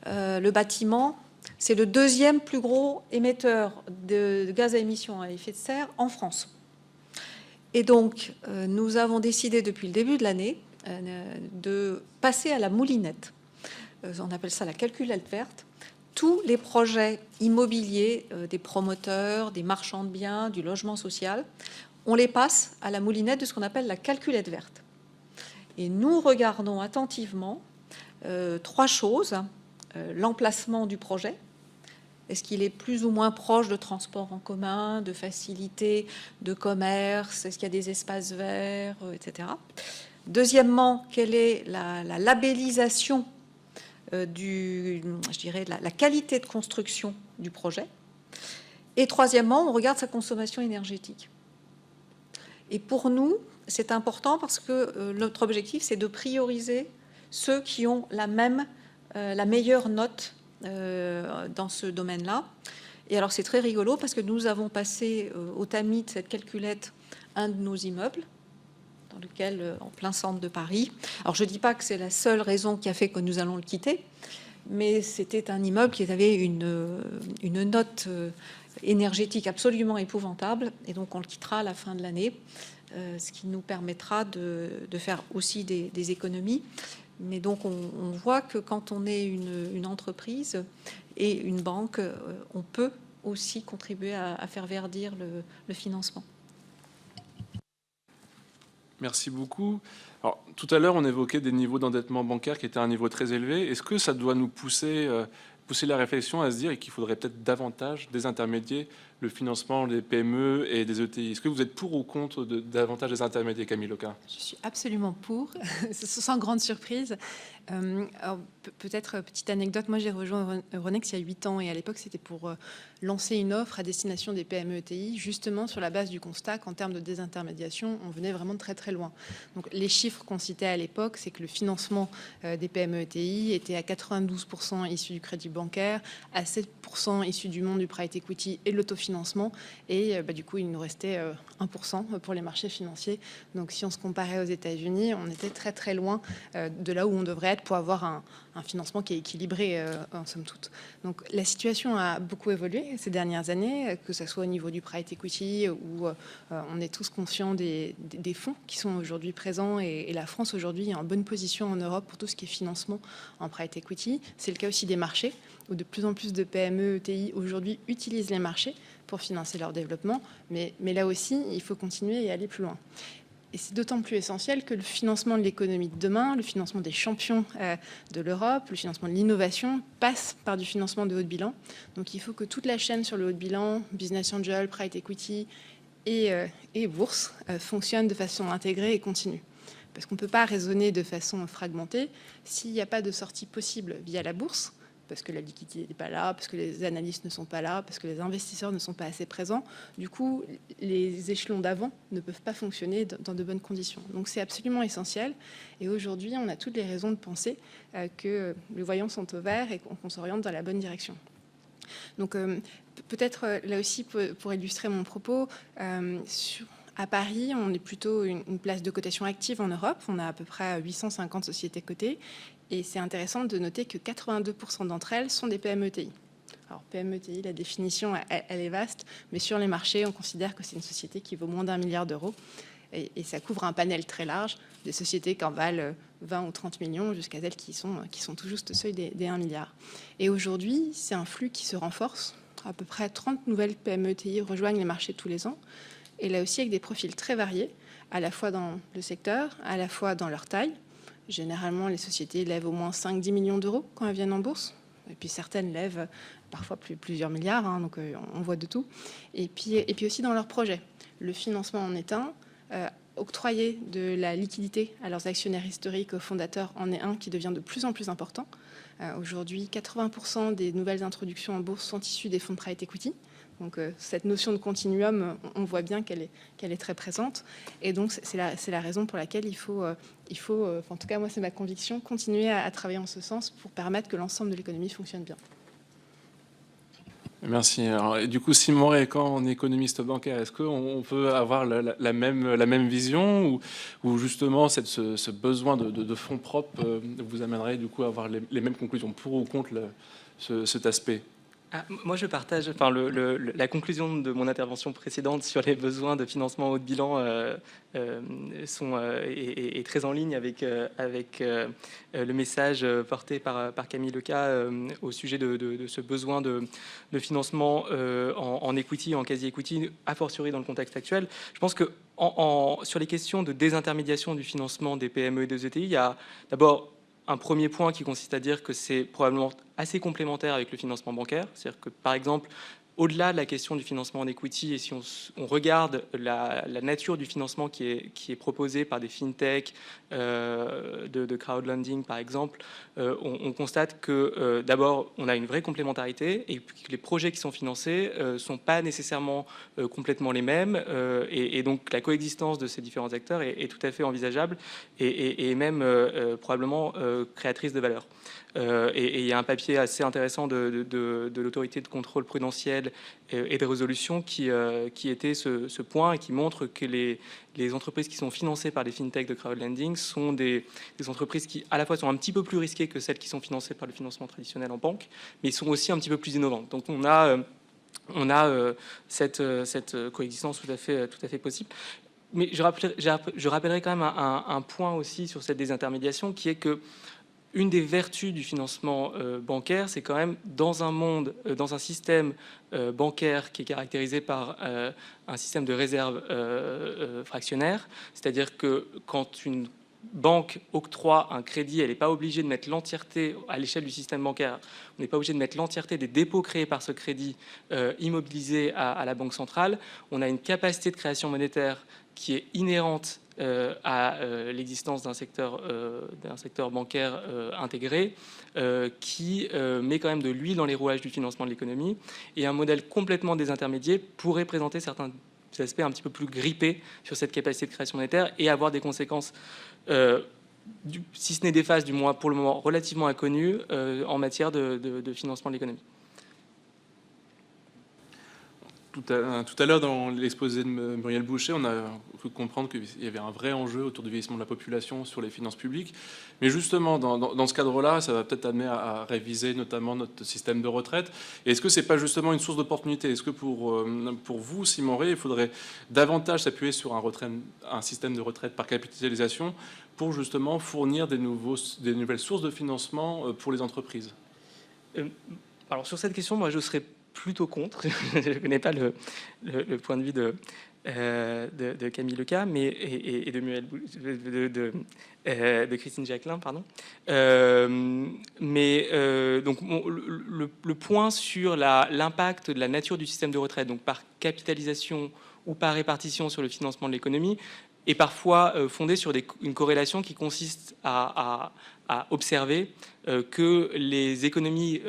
le bâtiment, c'est le deuxième plus gros émetteur de gaz à émissions à effet de serre en France. Et donc, nous avons décidé depuis le début de l'année de passer à la moulinette. On appelle ça la calculette verte. Tous les projets immobiliers des promoteurs, des marchands de biens, du logement social, on les passe à la moulinette de ce qu'on appelle la calculette verte. Et nous regardons attentivement 3 choses. L'emplacement du projet. Est-ce qu'il est plus ou moins proche de transports en commun, de facilités de commerce? Est-ce qu'il y a des espaces verts, etc. Deuxièmement, quelle est la labellisation la qualité de construction du projet? Et troisièmement, on regarde sa consommation énergétique. Et pour nous, c'est important parce que notre objectif, c'est de prioriser ceux qui ont la meilleure note dans ce domaine-là. Et alors, c'est très rigolo parce que nous avons passé au tamis de cette calculette un de nos immeubles, dans lequel, en plein centre de Paris. Alors, je ne dis pas que c'est la seule raison qui a fait que nous allons le quitter, mais c'était un immeuble qui avait une note énergétique absolument épouvantable, et donc on le quittera à la fin de l'année, ce qui nous permettra de faire aussi des économies. Mais donc on voit que quand on est une entreprise et une banque, on peut aussi contribuer à faire verdir le financement. Merci beaucoup. Alors, tout à l'heure, on évoquait des niveaux d'endettement bancaire qui étaient à un niveau très élevé. Est-ce que ça doit nous pousser la réflexion à se dire qu'il faudrait peut-être davantage désintermédier le financement des PME et des ETI? Est-ce que vous êtes pour ou contre davantage désintermédier, Camille Leca? Je suis absolument pour, sans grande surprise. Peut-être petite anecdote, moi j'ai rejoint Euronext il y a 8 ans et à l'époque c'était pour lancer une offre à destination des PME ETI justement sur la base du constat qu'en termes de désintermédiation on venait vraiment de très très loin. Donc les chiffres qu'on citait à l'époque, c'est que le financement des PME ETI était à 92% issu du crédit bancaire, à 7% issu du monde du private equity et de l'autofinancement, et du coup il nous restait 1% pour les marchés financiers. Donc si on se comparait aux États-Unis, on était très très loin de là où on devrait être pour avoir un financement qui est équilibré en somme toute. Donc la situation a beaucoup évolué ces dernières années, que ce soit au niveau du private equity où on est tous conscients des fonds qui sont aujourd'hui présents, et la France aujourd'hui est en bonne position en Europe pour tout ce qui est financement en private equity. C'est le cas aussi des marchés, où de plus en plus de PME, ETI aujourd'hui utilisent les marchés pour financer leur développement, mais là aussi il faut continuer et aller plus loin. Et c'est d'autant plus essentiel que le financement de l'économie de demain, le financement des champions de l'Europe, le financement de l'innovation passe par du financement de haut de bilan. Donc il faut que toute la chaîne sur le haut de bilan, business angel, private equity et bourse fonctionne de façon intégrée et continue. Parce qu'on ne peut pas raisonner de façon fragmentée s'il n'y a pas de sortie possible via la bourse, parce que la liquidité n'est pas là, parce que les analystes ne sont pas là, parce que les investisseurs ne sont pas assez présents. Du coup, les échelons d'avant ne peuvent pas fonctionner dans de bonnes conditions. Donc c'est absolument essentiel. Et aujourd'hui, on a toutes les raisons de penser que les voyants sont au vert et qu'on s'oriente dans la bonne direction. Donc peut-être là aussi, pour illustrer mon propos, à Paris, on est plutôt une place de cotation active en Europe. On a à peu près 850 sociétés cotées. Et c'est intéressant de noter que 82% d'entre elles sont des PME ETI. Alors PME ETI, la définition, elle est vaste, mais sur les marchés, on considère que c'est une société qui vaut moins d'1 milliard d'euros. Et ça couvre un panel très large, des sociétés qui en valent 20 ou 30 millions, jusqu'à celles qui sont tout juste au seuil des 1 milliard. Et aujourd'hui, c'est un flux qui se renforce. À peu près 30 nouvelles PME ETI rejoignent les marchés tous les ans. Et là aussi avec des profils très variés, à la fois dans le secteur, à la fois dans leur taille. Généralement, les sociétés lèvent au moins 5-10 millions d'euros quand elles viennent en bourse. Et puis certaines lèvent parfois plusieurs milliards, hein, donc on voit de tout. Et puis aussi dans leurs projets. Le financement en est un. Octroyer de la liquidité à leurs actionnaires historiques, aux fondateurs, en est un qui devient de plus en plus important. Aujourd'hui, 80% des nouvelles introductions en bourse sont issues des fonds de private equity. Donc cette notion de continuum, on voit bien qu'elle est très présente. Et donc c'est la raison pour laquelle il faut en tout cas moi c'est ma conviction, continuer à travailler en ce sens pour permettre que l'ensemble de l'économie fonctionne bien. Merci. Alors, et du coup, Simon Récan, en économiste bancaire, est-ce qu'on peut avoir la même vision ou justement ce besoin de fonds propres vous amènerait du coup à avoir les mêmes conclusions pour ou contre cet aspect? Moi, je partage la conclusion de mon intervention précédente sur les besoins de financement haut de bilan est très en ligne avec le message porté par Camille Leca au sujet de ce besoin de financement en equity, en quasi-equity, a fortiori dans le contexte actuel. Je pense que sur les questions de désintermédiation du financement des PME et des ETI, il y a d'abord un premier point qui consiste à dire que c'est probablement assez complémentaire avec le financement bancaire. C'est-à-dire que, par exemple, au-delà de la question du financement en equity, et si on regarde la nature du financement qui est proposé par des fintechs, de crowdlending par exemple, on constate que d'abord on a une vraie complémentarité et que les projets qui sont financés ne sont pas nécessairement complètement les mêmes, et donc la coexistence de ces différents acteurs est tout à fait envisageable et même probablement créatrice de valeur. Et il y a un papier assez intéressant de l'autorité de contrôle prudentiel et de résolution qui était ce point et qui montre que les entreprises qui sont financées par les fintechs de crowdlending sont des entreprises qui à la fois sont un petit peu plus risquées que celles qui sont financées par le financement traditionnel en banque, mais sont aussi un petit peu plus innovantes. Donc on a cette coexistence tout à fait possible. Mais je rappellerai quand même un point aussi sur cette désintermédiation, qui est que une des vertus du financement bancaire, c'est quand même dans un système bancaire qui est caractérisé par un système de réserve fractionnaire, c'est-à-dire que quand une banque octroie un crédit, elle n'est pas obligée de mettre l'entièreté, à l'échelle du système bancaire, on n'est pas obligé de mettre l'entièreté des dépôts créés par ce crédit immobilisés à la Banque centrale. On a une capacité de création monétaire qui est inhérente à l'existence d'un secteur bancaire intégré qui met quand même de l'huile dans les rouages du financement de l'économie, et un modèle complètement désintermédié pourrait présenter certains aspects un petit peu plus grippés sur cette capacité de création monétaire et avoir des conséquences, si ce n'est des phases du moins pour le moment relativement inconnues en matière de financement de l'économie. Tout à l'heure, dans l'exposé de Muriel Bouchet, on a cru comprendre qu'il y avait un vrai enjeu autour du vieillissement de la population sur les finances publiques. Mais justement, dans ce cadre-là, ça va peut-être amener à réviser notamment notre système de retraite. Et est-ce que ce n'est pas justement une source d'opportunité? Est-ce que pour vous, Simon Rey, il faudrait davantage s'appuyer sur un système de retraite par capitalisation pour justement fournir des nouvelles sources de financement pour les entreprises? Alors sur cette question, moi je serais plutôt contre. Je ne connais pas le point de vue de Camille Leca, et de Muriel de Christine Jacquelin, pardon. Donc le point sur l'impact de la nature du système de retraite, donc par capitalisation ou par répartition sur le financement de l'économie, est parfois fondé sur une corrélation qui consiste à observer que les économies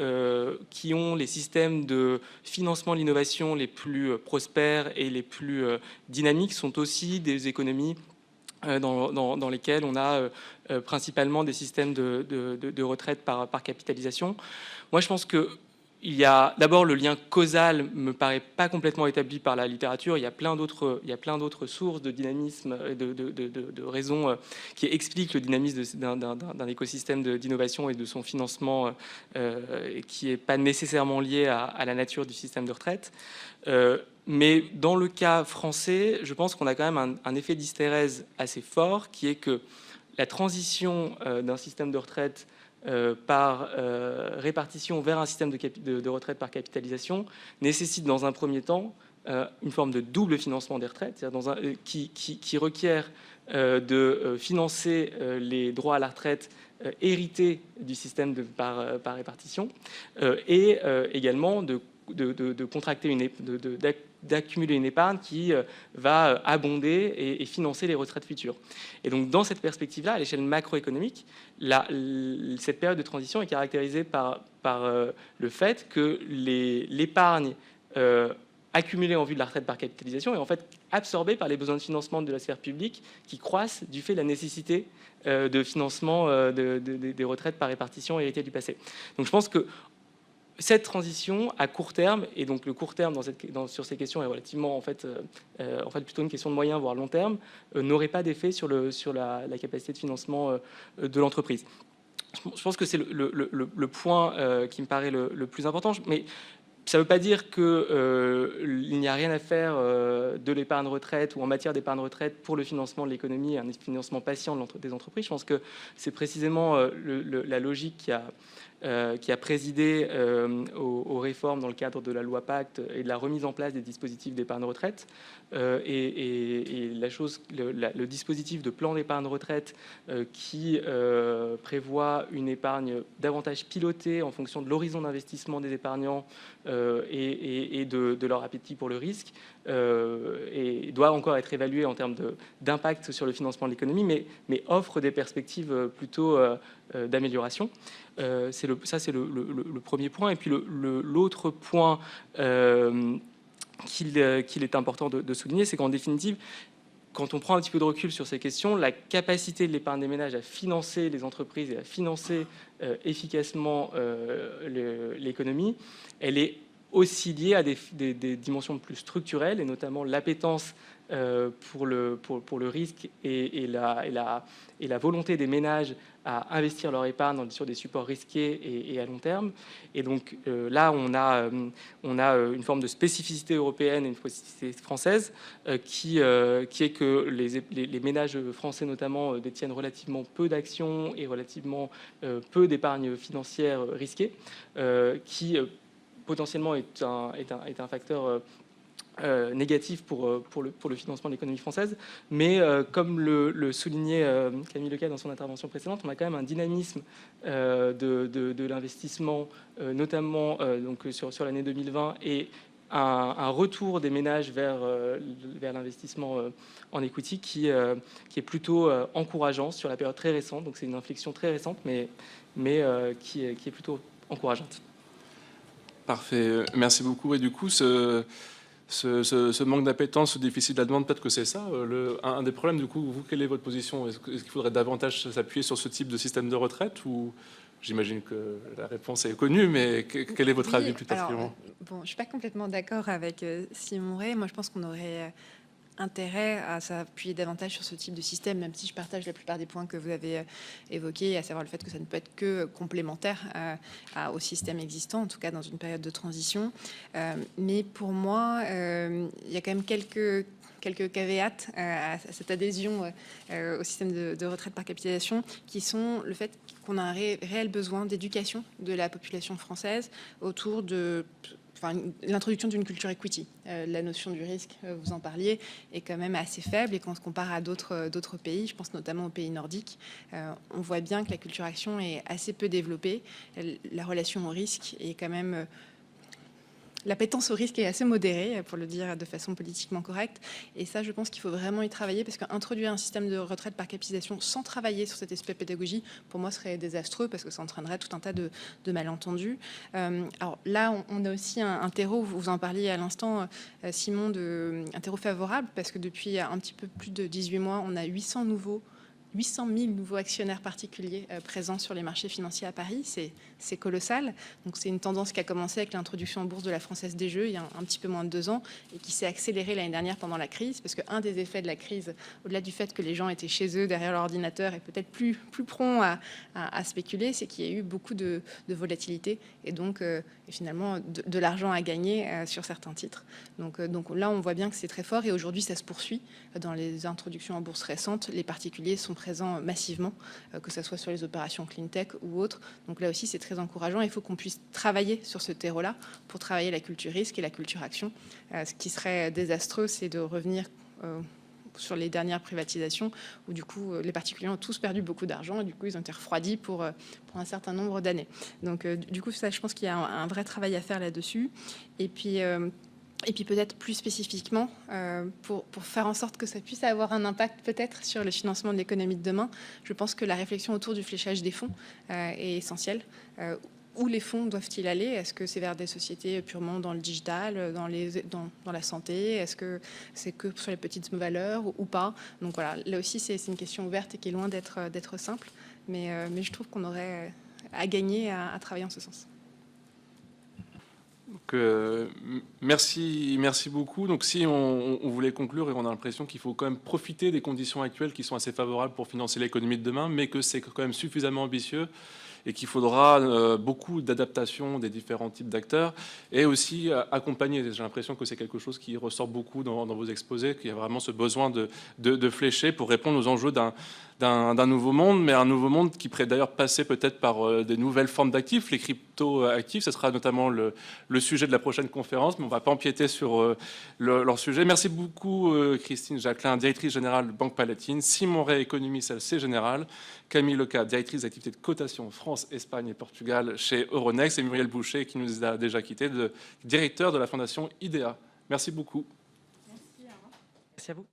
qui ont les systèmes de financement de l'innovation les plus prospères et les plus dynamiques sont aussi des économies dans lesquelles on a principalement des systèmes de retraite par capitalisation. Moi, je pense que il y a d'abord le lien causal me paraît pas complètement établi par la littérature. Il y a plein d'autres sources de dynamisme, de raisons qui expliquent le dynamisme d'un écosystème d'innovation et de son financement qui n'est pas nécessairement lié à la nature du système de retraite. Mais dans le cas français, je pense qu'on a quand même un effet d'hystérèse assez fort, qui est que la transition d'un système de retraite par répartition vers un système de retraite par capitalisation nécessite dans un premier temps une forme de double financement des retraites, c'est-à-dire qui requiert de financer les droits à la retraite hérités du système par répartition et également de contracter d'accumuler une épargne qui va abonder et financer les retraites futures. Et donc, dans cette perspective-là, à l'échelle macroéconomique, cette période de transition est caractérisée par le fait que l'épargne accumulée en vue de la retraite par capitalisation est en fait absorbée par les besoins de financement de la sphère publique qui croissent du fait de la nécessité de financement des retraites par répartition héritées du passé. Donc, je pense que cette transition à court terme, et donc le court terme sur ces questions est relativement en fait plutôt une question de moyen voire long terme, n'aurait pas d'effet sur la capacité de financement de l'entreprise. Je pense que c'est le point qui me paraît le plus important, mais ça ne veut pas dire qu'il n'y a rien à faire de l'épargne retraite ou en matière d'épargne retraite pour le financement de l'économie, un financement patient des entreprises. Je pense que c'est précisément la logique qui a qui a présidé aux réformes dans le cadre de la loi Pacte et de la remise en place des dispositifs d'épargne retraite. Et le dispositif de plan d'épargne retraite qui prévoit une épargne davantage pilotée en fonction de l'horizon d'investissement des épargnants et de leur appétit pour le risque, et doit encore être évalué en termes d'impact sur le financement de l'économie, mais offre des perspectives plutôt d'amélioration. Ça, c'est le premier point. Et puis l'autre point qu'il est important de souligner, c'est qu'en définitive, quand on prend un petit peu de recul sur ces questions, la capacité de l'épargne des ménages à financer les entreprises et à financer efficacement l'économie, elle est aussi liée à des dimensions plus structurelles, et notamment l'appétence pour le risque et la volonté des ménages à investir leur épargne sur des supports risqués et à long terme. Et donc là, on a une forme de spécificité européenne et une spécificité française qui est que les ménages français notamment détiennent relativement peu d'actions et relativement peu d'épargne financière risquée, qui potentiellement est un facteur négatif pour le financement de l'économie française. Mais comme le soulignait Camille Lecas dans son intervention précédente, on a quand même un dynamisme de l'investissement, notamment donc sur l'année 2020, et un retour des ménages vers l'investissement en equity qui est plutôt encourageant sur la période très récente. Donc c'est une inflexion très récente, mais qui est plutôt encourageante. Parfait, merci beaucoup. Et du coup, ce manque d'appétence, ce déficit de la demande, peut-être que c'est ça. Un des problèmes, du coup, vous, quelle est votre position? Est-ce qu'il faudrait davantage s'appuyer sur ce type de système de retraite, ou j'imagine que la réponse est connue, mais quel est votre avis plus particulièrement? Bon, je ne suis pas complètement d'accord avec Simon Ray. Moi, je pense qu'on aurait intérêt à s'appuyer davantage sur ce type de système, même si je partage la plupart des points que vous avez évoqués, à savoir le fait que ça ne peut être que complémentaire au système existant, en tout cas dans une période de transition. Mais pour moi, il y a quand même quelques caveats à cette adhésion au système de retraite par capitalisation, qui sont le fait qu'on a un réel besoin d'éducation de la population française autour de l'introduction d'une culture equity. La notion du risque, vous en parliez, est quand même assez faible, et quand on se compare à d'autres pays, je pense notamment aux pays nordiques, on voit bien que la culture action est assez peu développée. La relation au risque est quand même... L'appétence au risque est assez modérée, pour le dire de façon politiquement correcte. Et ça, je pense qu'il faut vraiment y travailler, parce qu'introduire un système de retraite par capitalisation sans travailler sur cet aspect pédagogie, pour moi, serait désastreux, parce que ça entraînerait tout un tas de malentendus. Alors là, on a aussi un terreau, vous en parliez à l'instant, Simon, un terreau favorable, parce que depuis un petit peu plus de 18 mois, on a 800 000 nouveaux actionnaires particuliers présents sur les marchés financiers à Paris. C'est colossal. Donc c'est une tendance qui a commencé avec l'introduction en bourse de la Française des Jeux il y a un petit peu moins de 2 ans, et qui s'est accélérée l'année dernière pendant la crise, parce qu'un des effets de la crise, au-delà du fait que les gens étaient chez eux derrière leur ordinateur et peut-être plus prompts à spéculer, c'est qu'il y a eu beaucoup de volatilité, et donc finalement de l'argent à gagner sur certains titres. Donc là, on voit bien que c'est très fort, et aujourd'hui ça se poursuit. Dans les introductions en bourse récentes, les particuliers sont présents massivement, que ce soit sur les opérations clean tech ou autres. Donc là aussi, c'est très encourageant. Il faut qu'on puisse travailler sur ce terreau-là pour travailler la culture risque et la culture action. Ce qui serait désastreux, c'est de revenir sur les dernières privatisations, où du coup, les particuliers ont tous perdu beaucoup d'argent, et du coup, ils ont été refroidis pour un certain nombre d'années. Donc du coup, ça, je pense qu'il y a un vrai travail à faire là-dessus. Et puis peut-être plus spécifiquement, pour faire en sorte que ça puisse avoir un impact peut-être sur le financement de l'économie de demain, je pense que la réflexion autour du fléchage des fonds est essentielle. Où les fonds doivent-ils aller? Est-ce que c'est vers des sociétés purement dans le digital, dans la santé? Est-ce que c'est que sur les petites valeurs ou pas? Donc voilà, là aussi c'est une question ouverte et qui est loin d'être simple, mais je trouve qu'on aurait à gagner à travailler en ce sens. Donc, merci beaucoup. Donc, si on voulait conclure, et on a l'impression qu'il faut quand même profiter des conditions actuelles qui sont assez favorables pour financer l'économie de demain, mais que c'est quand même suffisamment ambitieux et qu'il faudra beaucoup d'adaptation des différents types d'acteurs et aussi accompagner. J'ai l'impression que c'est quelque chose qui ressort beaucoup dans vos exposés, qu'il y a vraiment ce besoin de flécher pour répondre aux enjeux d'un nouveau monde, mais un nouveau monde qui pourrait d'ailleurs passer peut-être par des nouvelles formes d'actifs, les crypto-actifs. Ce sera notamment le sujet de la prochaine conférence, mais on ne va pas empiéter sur leur sujet. Merci beaucoup Christine Jacquelin, directrice générale de Banque Palatine, Simon Ray, économie CLC Général, Camille Leca, directrice d'activité de cotation France, Espagne et Portugal chez Euronext, et Muriel Boucher, qui nous a déjà quittés, directeur de la fondation IDEA. Merci beaucoup. Merci à vous.